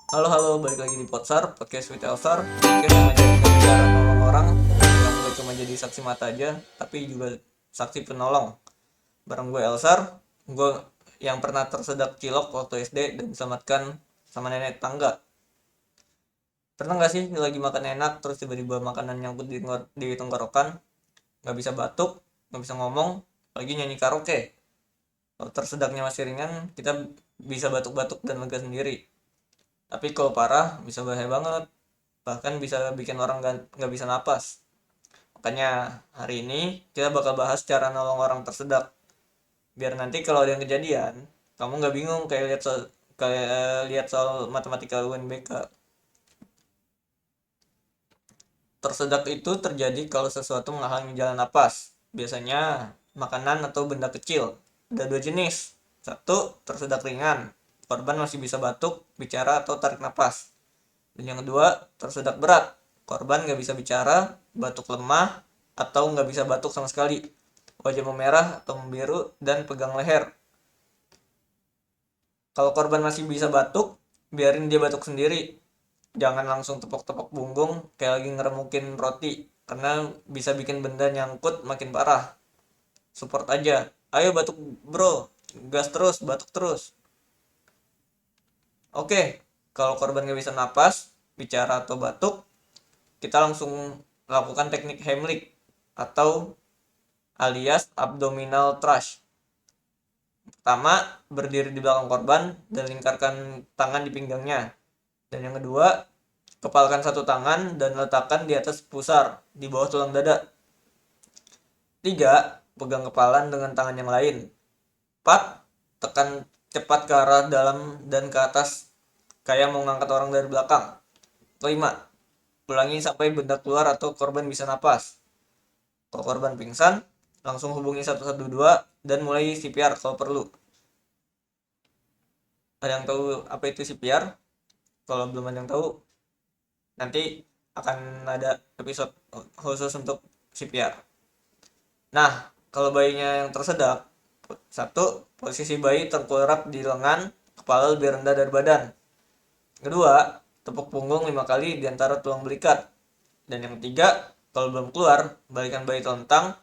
Halo halo, balik lagi di Podsar, podcast with Elsar. Podcast yang ngajarin cara nolong orang, yang bukan cuma jadi saksi mata aja, tapi juga saksi penolong. Bareng gue Elsar, gue yang pernah tersedak cilok waktu SD dan diselamatkan sama nenek tangga. Pernah nggak sih lagi makan enak, terus tiba-tiba makanan nyangkut di tenggorokan, nggak bisa batuk, nggak bisa ngomong, lagi nyanyi karaoke. Kalau tersedaknya masih ringan, kita bisa batuk-batuk dan lega sendiri. Tapi kalau parah, bisa bahaya banget. Bahkan bisa bikin orang nggak bisa napas. Makanya hari ini kita bakal bahas cara nolong orang tersedak. Biar nanti kalau ada yang kejadian, kamu nggak bingung kayak lihat soal matematika UNBK. Tersedak itu terjadi kalau sesuatu menghalangi jalan napas. Biasanya makanan atau benda kecil. Ada dua jenis. Satu, tersedak ringan. Korban masih bisa batuk, bicara, atau tarik napas. Dan yang kedua, tersedak berat. Korban nggak bisa bicara, batuk lemah, atau nggak bisa batuk sama sekali. Wajah memerah atau membiru, dan pegang leher. Kalau korban masih bisa batuk, biarin dia batuk sendiri. Jangan langsung tepok-tepok punggung kayak lagi ngeremukin roti. Karena bisa bikin benda nyangkut makin parah. Support aja. Ayo batuk bro, gas terus, batuk terus. Oke, kalau korban nggak bisa napas, bicara atau batuk, kita langsung lakukan teknik Heimlich atau alias abdominal thrust. Pertama, berdiri di belakang korban dan lingkarkan tangan di pinggangnya. Dan yang kedua, kepalkan satu tangan dan letakkan di atas pusar di bawah tulang dada. Tiga, pegang kepalan dengan tangan yang lain. Empat, tekan cepat ke arah dalam dan ke atas kayak mau ngangkat orang dari belakang. Kelima, ulangi sampai benda keluar atau korban bisa napas. Kalau korban pingsan, langsung hubungi 112 dan mulai CPR kalau perlu. Ada yang tahu apa itu CPR? Kalau belum ada yang tahu, nanti akan ada episode khusus untuk CPR. Nah, kalau bayinya yang tersedak, satu, posisi bayi tengkurap di lengan, kepala lebih rendah dari badan. Kedua, tepuk punggung 5 kali di antara tulang belikat. Dan yang ketiga, kalau belum keluar, balikan bayi telentang,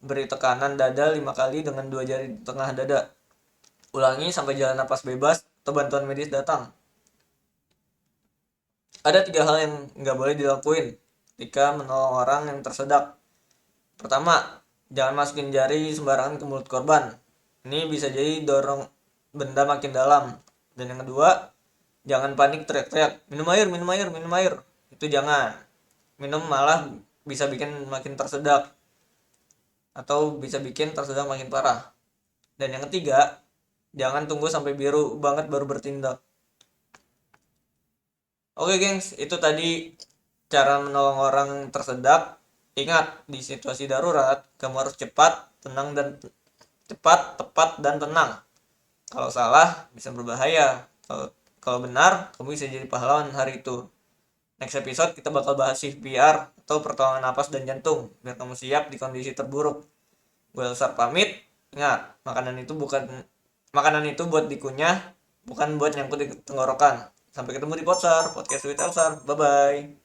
beri tekanan dada 5 kali dengan 2 jari di tengah dada. Ulangi sampai jalan napas bebas atau bantuan medis datang. Ada 3 hal yang nggak boleh dilakuin ketika menolong orang yang tersedak. Pertama, jangan masukin jari sembarangan ke mulut korban. Ini bisa jadi dorong benda makin dalam. Dan yang kedua, jangan panik teriak-teriak, minum air, minum air, minum air. Itu jangan. Minum malah bisa bikin makin tersedak atau bisa bikin tersedak makin parah. Dan yang ketiga, jangan tunggu sampai biru banget baru bertindak. Oke, gengs, itu tadi cara menolong orang tersedak. Ingat, di situasi darurat, kamu harus cepat, tepat, dan tenang. Kalau salah, bisa berbahaya. Kalau benar, kamu bisa jadi pahlawan hari itu. Next episode kita bakal bahas CPR atau pertolongan napas dan jantung, biar kamu siap di kondisi terburuk. Gue Elsar pamit. Ingat, makanan itu buat dikunyah, bukan buat nyangkut di tenggorokan. Sampai ketemu di Podsar, podcast with Elsar. Bye bye.